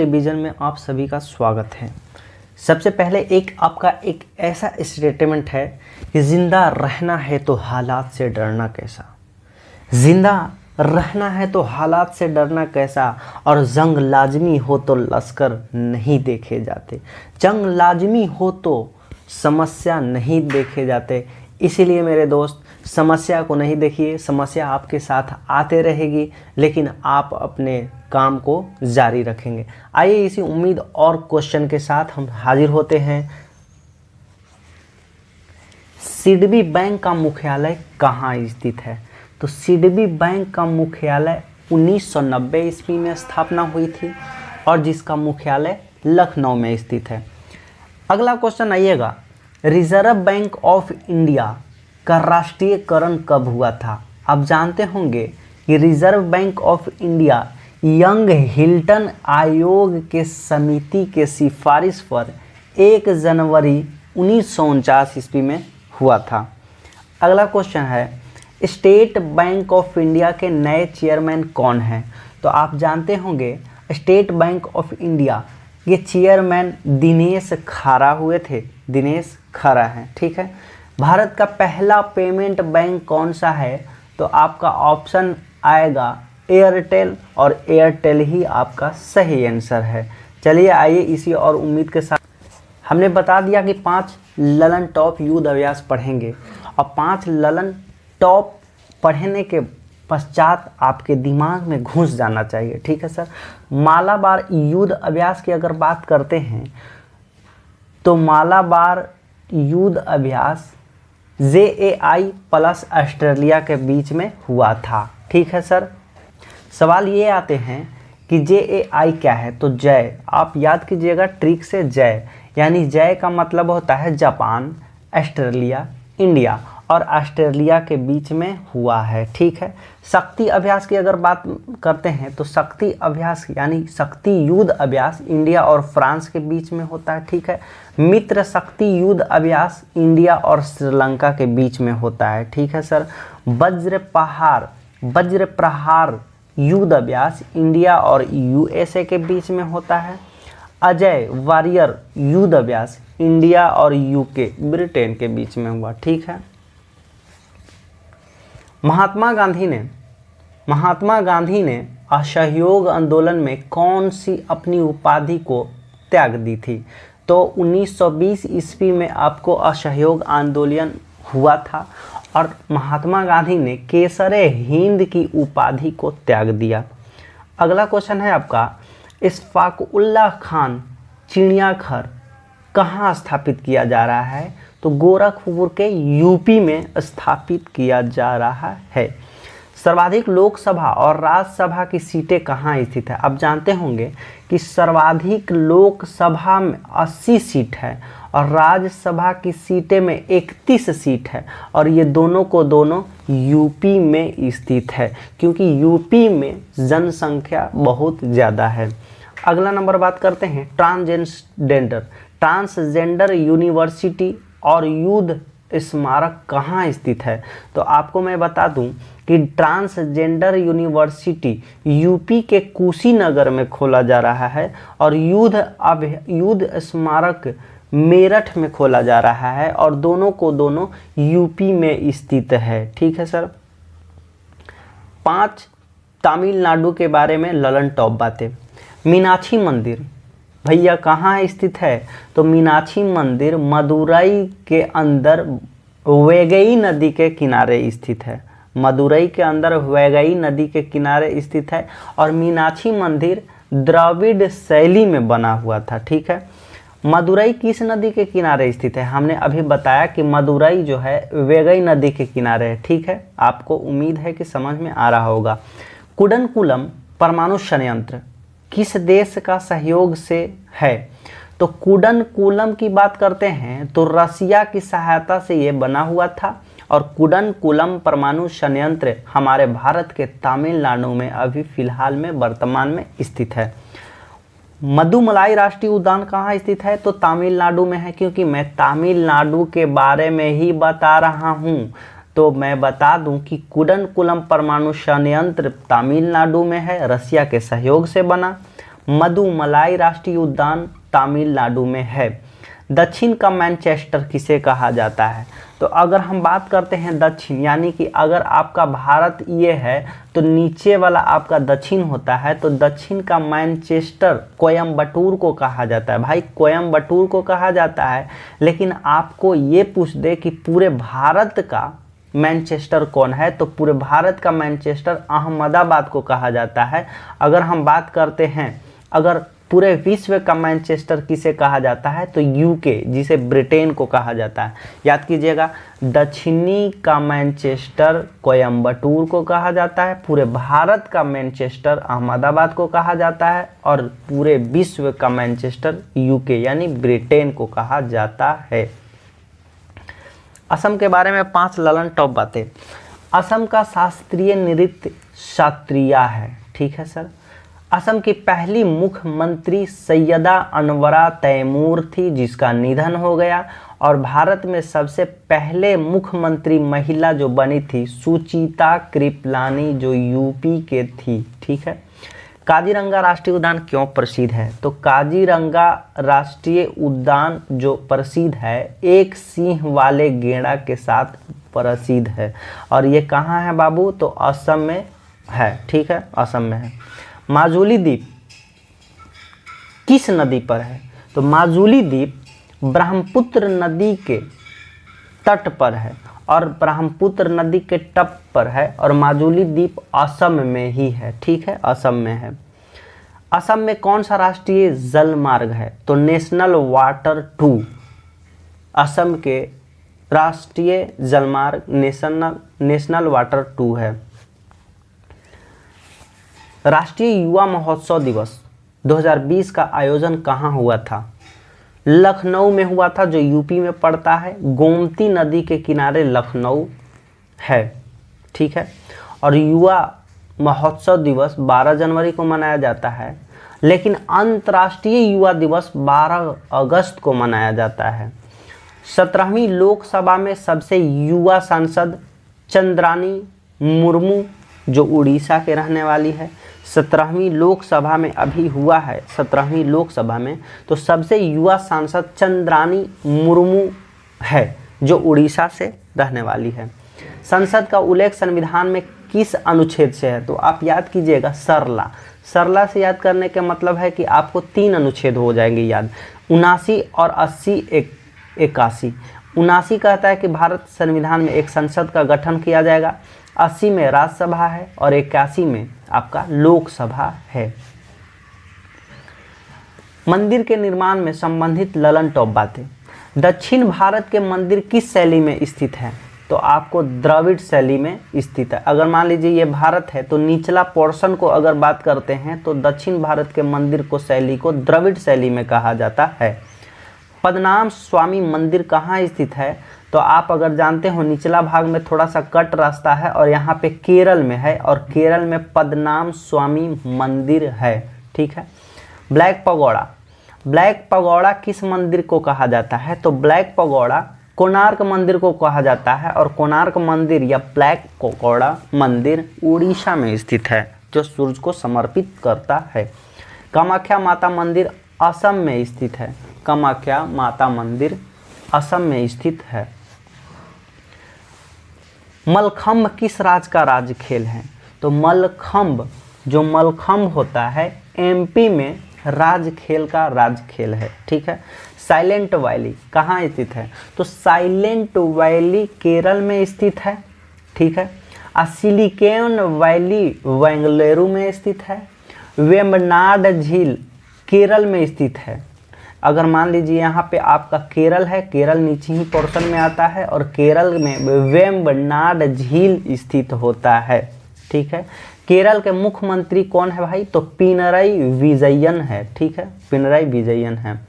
Revision में आप सभी का स्वागत है। सबसे पहले आपका एक ऐसा स्टेटमेंट है कि जिंदा रहना है तो हालात से डरना कैसा। जिंदा रहना है तो हालात से डरना कैसा, और जंग लाजमी हो तो लश्कर नहीं देखे जाते। जंग लाजमी हो तो समस्या नहीं देखे जाते। इसीलिए मेरे दोस्त, समस्या को नहीं देखिए, समस्या आपके साथ आते रहेगी, लेकिन आप अपने काम को जारी रखेंगे। आइए इसी उम्मीद और क्वेश्चन के साथ हम हाजिर होते हैं। सिडबी बैंक का मुख्यालय कहाँ स्थित है? तो सिडबी बैंक का मुख्यालय 1990 ईस्वी में स्थापना हुई थी और जिसका मुख्यालय लखनऊ में स्थित है। अगला क्वेश्चन आइएगा, रिजर्व बैंक ऑफ इंडिया का राष्ट्रीयकरण कब हुआ था? आप जानते होंगे कि reserve bank of India young Hilton आयोग के समिति के सिफारिश पर 1 जनवरी 1949 ईस्वी में हुआ था। अगला क्वेश्चन है, स्टेट बैंक ऑफ इंडिया के नए चेयरमैन कौन हैं? तो आप जानते होंगे स्टेट बैंक ऑफ इंडिया के चेयरमैन दिनेश खारा हुए थे। दिनेश खारा हैं, ठीक है। भारत का पहला पेमेंट बैंक कौन सा है? तो आपका ऑप्शन आएगा एयरटेल, और एयरटेल ही आपका सही आंसर है। चलिए आइए इसी और उम्मीद के साथ, हमने बता दिया कि 5 ललन टॉप युद्ध अभ्यास पढ़ेंगे, और 5 ललन टॉप पढ़ने के पश्चात आपके दिमाग में घुस जाना चाहिए, ठीक है सर। मालाबार युद्ध अभ्यास की अगर बात करते हैं तो मालाबार युद्ध अभ्यास JAI प्लस ऑस्ट्रेलिया के बीच में हुआ था, ठीक है सर। सवाल ये आते हैं कि JAI क्या है? तो जय, आप याद कीजिएगा ट्रिक से, जय यानी जय का मतलब होता है जापान, ऑस्ट्रेलिया, इंडिया, और ऑस्ट्रेलिया के बीच में हुआ है, ठीक है। शक्ति अभ्यास की अगर बात करते हैं तो शक्ति अभ्यास यानी शक्ति युद्ध अभ्यास इंडिया और फ्रांस के बीच में होता है, ठीक है। मित्र शक्ति युद्ध अभ्यास इंडिया और श्रीलंका के बीच में होता है, ठीक है सर। वज्र प्रहार युद्ध अभ्यास इंडिया और USA के बीच में होता है। अजय वॉरियर युद्ध अभ्यास इंडिया और UK ब्रिटेन के बीच में हुआ, ठीक है। महात्मा गांधी ने असहयोग आंदोलन में कौन सी अपनी उपाधि को त्याग दी थी? तो 1920 ईस्वी में आपको असहयोग आंदोलन हुआ था और महात्मा गांधी ने केसरे हिंद की उपाधि को त्याग दिया। अगला क्वेश्चन है आपका, इशफाकुल्लाह खान चिड़ियाघर कहाँ स्थापित किया जा रहा है? तो गोरखपुर के UP में स्थापित किया जा रहा है। सर्वाधिक लोकसभा और राज्यसभा की सीटें कहाँ स्थित है? आप जानते होंगे कि सर्वाधिक लोकसभा में 80 सीट है और राज्यसभा की सीटें में 31 सीट है, और ये दोनों को दोनों UP में स्थित है, क्योंकि UP में जनसंख्या बहुत ज़्यादा है। अगला नंबर बात करते हैं ट्रांसजेंडर यूनिवर्सिटी और युद्ध स्मारक कहाँ स्थित है? तो आपको मैं बता दूं कि ट्रांसजेंडर यूनिवर्सिटी UP के कुशीनगर में खोला जा रहा है और युद्ध स्मारक मेरठ में खोला जा रहा है, और दोनों को दोनों UP में स्थित है, ठीक है सर। 5 तमिलनाडु के बारे में ललन टॉप बातें। मीनाक्षी मंदिर भैया कहाँ स्थित है? तो मीनाक्षी मंदिर मदुरई के अंदर वैगई नदी के किनारे स्थित है। मदुरई के अंदर वैगई नदी के किनारे स्थित है, और मीनाक्षी मंदिर द्रविड़ शैली में बना हुआ था, ठीक है। मदुरई किस नदी के किनारे स्थित है? हमने अभी बताया कि मदुरई जो है वैगई नदी के किनारे है, ठीक है। आपको उम्मीद है कि समझ में आ रहा होगा। कुडनकुलम परमाणु संयंत्र किस देश का सहयोग से है? तो कुडनकुलम की बात करते हैं तो रसिया की सहायता से ये बना हुआ था, और कुडनकुलम परमाणु संयंत्र हमारे भारत के तमिलनाडु में अभी फिलहाल में वर्तमान में स्थित है। मदुमलाई राष्ट्रीय उद्यान कहाँ स्थित है? तो तमिलनाडु में है, क्योंकि मैं तमिलनाडु के बारे में ही बता रहा हूँ। तो मैं बता दूं कि कुडनकुलम परमाणु संयंत्र तमिलनाडु में है, रसिया के सहयोग से बना। मदुमलाई राष्ट्रीय उद्यान तमिलनाडु में है। दक्षिण का मैनचेस्टर किसे कहा जाता है? तो अगर हम बात करते हैं दक्षिण, यानी कि अगर आपका भारत ये है तो नीचे वाला आपका दक्षिण होता है, तो दक्षिण का मैनचेस्टर कोयम्बटूर को कहा जाता है। भाई कोयम्बटूर को कहा जाता है, लेकिन आपको ये पूछ दे कि पूरे भारत का मैनचेस्टर कौन है, तो पूरे भारत का मैनचेस्टर अहमदाबाद को कहा जाता है। अगर हम बात करते हैं अगर पूरे विश्व का मैनचेस्टर किसे कहा जाता है, तो यूके, जिसे ब्रिटेन को कहा जाता है। याद कीजिएगा, दक्षिणी का मैनचेस्टर कोयम्बटूर को कहा जाता है, पूरे भारत का मैनचेस्टर अहमदाबाद को कहा जाता है, और पूरे विश्व का मैनचेस्टर यूके यानी ब्रिटेन को कहा जाता है। असम के बारे में 5 ललन टॉप बातें। असम का शास्त्रीय नृत्य शास्त्रीया है। ठीक है सर। असम की पहली मुख्यमंत्री सैयदा अनवरा तैमूर थी, जिसका निधन हो गया। और भारत में सबसे पहले मुख्यमंत्री महिला जो बनी थी सुचिता कृपलानी, जो यूपी के थी। ठीक है। काजीरंगा राष्ट्रीय उद्यान क्यों प्रसिद्ध है? तो काजीरंगा राष्ट्रीय उद्यान जो प्रसिद्ध है, एक सिंह वाले गेंडा के साथ प्रसिद्ध है। और ये कहाँ है बाबू? तो असम में है। ठीक है, असम में है। माजुली द्वीप किस नदी पर है? तो माजुली द्वीप ब्रह्मपुत्र नदी के तट पर है, और ब्रह्मपुत्र नदी के तट पर है, और माजुली द्वीप असम में ही है। ठीक है, असम में है। असम में कौन सा राष्ट्रीय जल मार्ग है? तो नेशनल वाटर 2 असम के राष्ट्रीय जलमार्ग नेशनल वाटर 2 है। राष्ट्रीय युवा महोत्सव दिवस 2020 का आयोजन कहाँ हुआ था? लखनऊ में हुआ था, जो यूपी में पड़ता है। गोमती नदी के किनारे लखनऊ है। ठीक है। और युवा महोत्सव दिवस 12 जनवरी को मनाया जाता है, लेकिन अंतर्राष्ट्रीय युवा दिवस 12 अगस्त को मनाया जाता है। 17वीं लोकसभा में सबसे युवा सांसद चंद्रानी मुर्मू, जो उड़ीसा के रहने वाली है। 17वीं लोकसभा में अभी हुआ है, 17वीं लोकसभा में, तो सबसे युवा सांसद चंद्रानी मुर्मू है, जो उड़ीसा से रहने वाली है। संसद का उल्लेख संविधान में किस अनुच्छेद से है? तो आप याद कीजिएगा, सरला से याद करने का मतलब है कि आपको 3 अनुच्छेद हो जाएंगे याद। 79 और 80 81। 79 कहता है कि भारत संविधान में एक संसद का गठन किया जाएगा। 80 में राज्यसभा है, और 81 में आपका लोकसभा है। मंदिर के निर्माण में संबंधित ललन टॉप बातें। दक्षिण भारत के मंदिर किस शैली में स्थित है? तो आपको द्रविड़ शैली में स्थित है। अगर मान लीजिए ये भारत है, तो निचला पोर्शन को अगर बात करते हैं तो दक्षिण भारत के मंदिर को शैली को द्रविड़ शैली में कहा जाता है। पद्मनाभ स्वामी मंदिर कहाँ स्थित है? तो आप अगर जानते हो, निचला भाग में थोड़ा सा कट रास्ता है, और यहाँ पे केरल में है, और केरल में पद्मनाभ स्वामी मंदिर है। ठीक है। ब्लैक पगोड़ा किस मंदिर को कहा जाता है? तो ब्लैक पगोड़ा कोणार्क मंदिर को कहा जाता है, और कोणार्क मंदिर या ब्लैक पगोड़ा मंदिर उड़ीसा में स्थित है, जो सूरज को समर्पित करता है। कामाख्या माता मंदिर असम में स्थित है। कामाख्या माता मंदिर असम में स्थित है। मलखम्ब किस राज्य का राज्य खेल है? तो मलखम्ब होता है एमपी में राज्य खेल का राज्य खेल है। ठीक है। साइलेंट वैली कहाँ स्थित है? तो साइलेंट वैली केरल में स्थित है। ठीक है। सिलिकॉन वैली बेंगलुरु में स्थित है। वेम्बनाड झील केरल में स्थित है। अगर मान लीजिए यहाँ पे आपका केरल है, केरल नीचे ही पोर्शन में आता है, और केरल में वेम्बनाड झील स्थित होता है। ठीक है। केरल के मुख्यमंत्री कौन है भाई? तो पिनरई विजयन है। ठीक है, पिनरई विजयन है।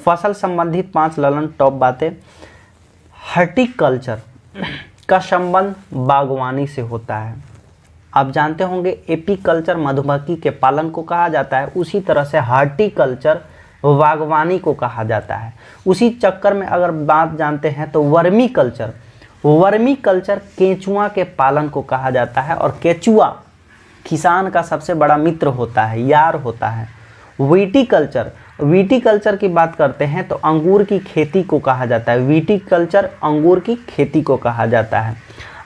फसल संबंधित 5 ललन टॉप बातें। हॉर्टिकल्चर का संबंध बागवानी से होता है। आप जानते होंगे एपीकल्चर मधुमक्खी के पालन को कहा जाता है, उसी तरह से हॉर्टिकल्चर बागवानी को कहा जाता है। उसी चक्कर में अगर बात जानते हैं तो वर्मी कल्चर केंचुआ के पालन को कहा जाता है, और केंचुआ किसान का सबसे बड़ा मित्र होता है, यार होता है। विटीकल्चर, विटीकल्चर की बात करते हैं तो अंगूर की खेती को कहा जाता है। विटीकल्चर अंगूर की खेती को कहा जाता है।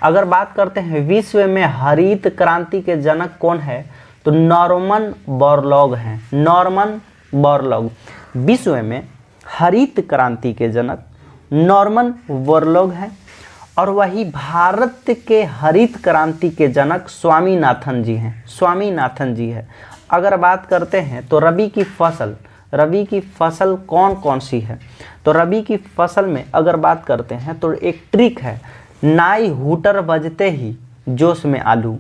अगर बात करते हैं विश्व में हरित क्रांति के जनक कौन है, तो नॉर्मन बोरलॉग हैं। नॉर्मन बोरलॉग विश्व में हरित क्रांति के जनक नॉर्मन बोरलॉग हैं। और वही भारत के हरित क्रांति के जनक स्वामीनाथन जी हैं। स्वामीनाथन जी है। अगर बात करते हैं तो रबी की फसल कौन कौन सी है, तो रबी की फसल में अगर बात करते हैं तो एक ट्रिक है, नाई हुटर बजते ही जोश में आलू।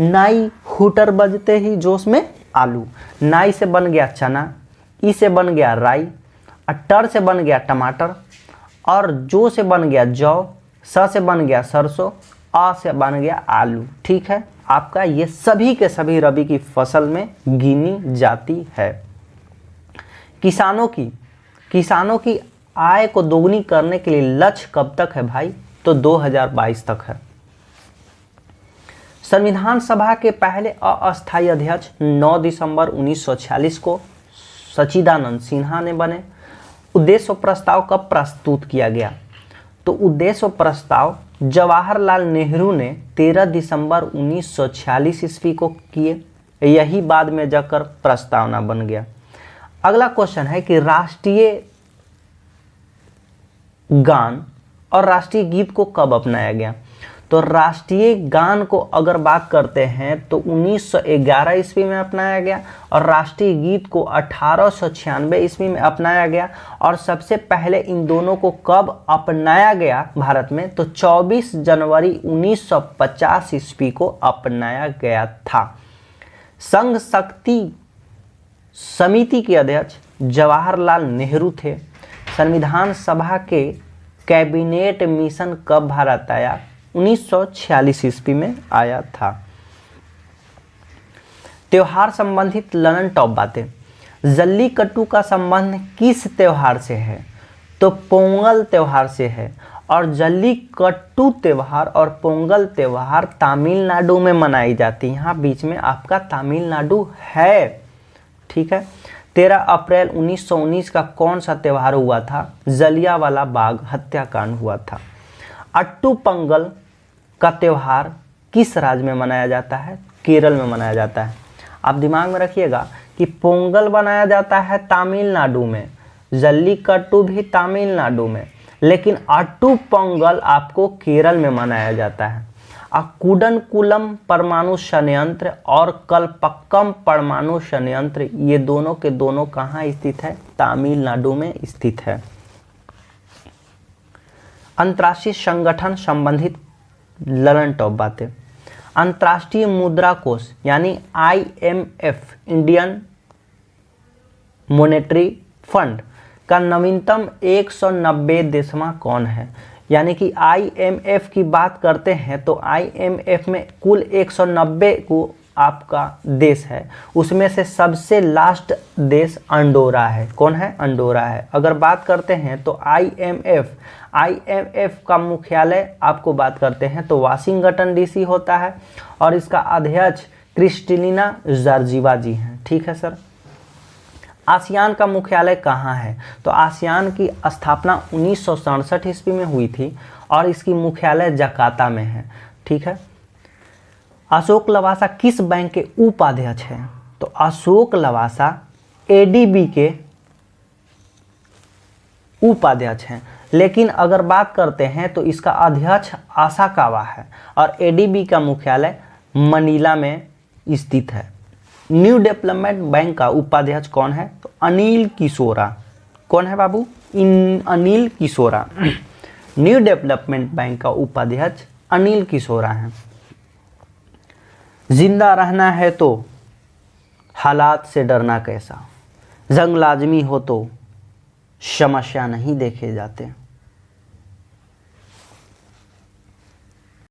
नाई हुटर बजते ही जोश में आलू। नाई से बन गया चना, ई से बन गया राई, टर से बन गया टमाटर, और जो से बन गया जौ, स से बन गया सरसों, आ से बन गया आलू। ठीक है, आपका ये सभी के सभी रबी की फसल में गिनी जाती है। किसानों की आय को दोगुनी करने के लिए लक्ष्य कब तक है भाई, तो 2022 तक है। संविधान सभा के पहले अस्थायी अध्यक्ष 9 दिसंबर 1946 को सच्चिदानंद सिन्हा ने बने। उद्देश्य प्रस्ताव कब प्रस्तुत किया गया, तो उद्देश्य प्रस्ताव जवाहरलाल नेहरू ने 13 दिसंबर 1946 ईस्वी को किए। यही बाद में जाकर प्रस्तावना बन गया। अगला क्वेश्चन है कि राष्ट्रीय गान और राष्ट्रीय गीत को कब अपनाया गया, तो राष्ट्रीय गान को अगर बात करते हैं तो 1911 ईस्वी में अपनाया गया और राष्ट्रीय गीत को 1896 ईस्वी में अपनाया गया। और सबसे पहले इन दोनों को कब अपनाया गया भारत में, तो 24 जनवरी 1950 ईस्वी को अपनाया गया था। संघ शक्ति समिति के अध्यक्ष जवाहरलाल नेहरू थे। संविधान सभा के कैबिनेट मिशन कब भारत आया, 1946 ईस्वी में आया था। त्योहार संबंधित ललन टॉप बातें। जल्लीकट्टू का संबंध किस त्योहार से है, तो पोंगल त्योहार से है। और जल्लीकट्टू त्योहार और पोंगल त्योहार तमिलनाडु में मनाई जाती है। यहाँ बीच में आपका तमिलनाडु है। ठीक है। 13 अप्रैल 1919 का कौन सा त्योहार हुआ था, जलियांवाला बाग हत्याकांड हुआ था। अट्टू पंगल का त्योहार किस राज्य में मनाया जाता है, केरल में मनाया जाता है। आप दिमाग में रखिएगा कि पोंगल बनाया जाता है तमिलनाडु में, जल्लीकट्टू भी तमिलनाडु में, लेकिन अट्टू पोंगल आपको केरल में मनाया जाता है। कुडनकुलम परमाणु संयंत्र और कलपक्कम परमाणु संयंत्र ये दोनों के दोनों कहाँ स्थित है, तमिलनाडु में स्थित है। अंतर्राष्ट्रीय संगठन संबंधित ललन टॉप बातें। अंतर्राष्ट्रीय मुद्रा कोष यानी IMF इंडियन मॉनेटरी फंड का नवीनतम 190 देशवा कौन है, यानी कि IMF की बात करते हैं तो IMF में कुल 190 को आपका देश है, उसमें से सबसे लास्ट देश अंडोरा है। कौन है, अंडोरा है। अगर बात करते हैं तो IMF का मुख्यालय आपको बात करते हैं तो वाशिंगटन DC होता है और इसका अध्यक्ष क्रिस्टलिना जॉर्जिवा जी हैं। ठीक है सर। आसियान का मुख्यालय कहाँ है, तो आसियान की स्थापना 1967 ईस्वी में हुई थी और इसकी मुख्यालय जकार्ता में है। ठीक है। अशोक लवासा किस बैंक के उपाध्यक्ष हैं, तो अशोक लवासा ADB के उपाध्यक्ष हैं, लेकिन अगर बात करते हैं तो इसका अध्यक्ष आसाकावा है और ADB का मुख्यालय मनीला में स्थित है। न्यू डेवलपमेंट बैंक का उपाध्यक्ष कौन है, तो अनिल किशोरा। कौन है बाबू, अनिल किशोरा। न्यू डेवलपमेंट बैंक का उपाध्यक्ष अनिल किशोरा हैं। जिंदा रहना है तो हालात से डरना कैसा, जंग लाजमी हो तो समस्या नहीं देखे जाते।